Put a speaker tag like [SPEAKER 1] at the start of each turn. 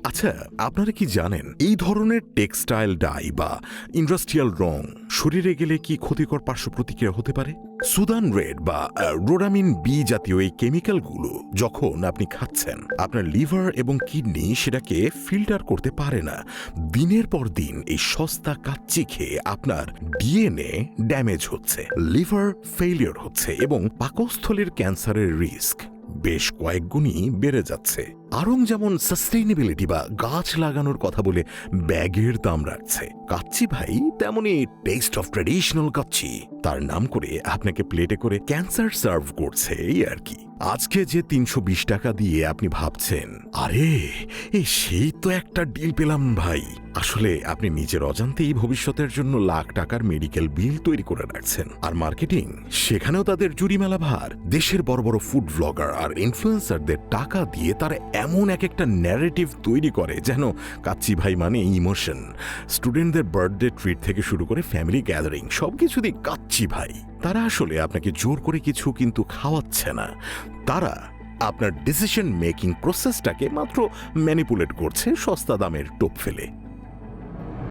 [SPEAKER 1] আচ্ছা, আপনারা কি জানেন এই ধরনের টেক্সটাইল ডাই বা ইন্ডাস্ট্রিয়াল রং শরীরে গেলে কি ক্ষতিকর পার্শ্ব প্রতিক্রিয়া হতে পারে? সুদান রেড বা রোডামিন বি জাতীয় এই কেমিক্যালগুলো যখন আপনি খাচ্ছেন, আপনার লিভার এবং কিডনি সেটাকে ফিল্টার করতে পারে না। দিনের পর দিন এই সস্তা কাচ্চি খেয়ে আপনার ডিএনএ ড্যামেজ হচ্ছে, লিভার ফেইলিওর হচ্ছে এবং পাকস্থলীর ক্যান্সারের রিস্ক বেশ কয়েক গুণই বেড়ে যাচ্ছে। আড়ং যেমন সাস্টেইনেবিলিটি বা গাছ লাগানোর কথা বলে ব্যাগের দাম রাখছে, কাচ্চি ভাই তেমনি টেস্ট অফ ট্র্যাডিশনাল কাচ্চি তার নাম করে আপনাকে প্লেটে করে ক্যান্সার সার্ভ করছে, এই আর কি। আজকে যে ৩২০ টাকা দিয়ে আপনি ভাবছেন আরে সেই তো একটা ডিল পেলাম ভাই, আসলে আপনি নিজের অজান্তেই ভবিষ্যতের জন্য লাখ টাকার মেডিকেল বিল তৈরি করে রাখছেন। আর মার্কেটিং, সেখানেও তাদের জুরিমেলা ভার। দেশের বড় বড় ফুড ব্লগার আর ইনফ্লুয়েন্সারদের টাকা দিয়ে তারা এমন এক একটা ন্যারেটিভ তৈরি করে যেন কাচ্চি ভাই মানে ইমোশন। স্টুডেন্টদের বার্থডে ট্রিট থেকে শুরু করে ফ্যামিলি গ্যাদারিং সবকিছুতেই কাচ্চি ভাই। তারা আসলে আপনাকে জোর করে কিছু কিন্তু খাওয়াচ্ছে না, তারা আপনার ডিসিশন মেকিং প্রসেসটাকে মাত্র ম্যানিপুলেট করছে সস্তা দামের টোপ ফেলে।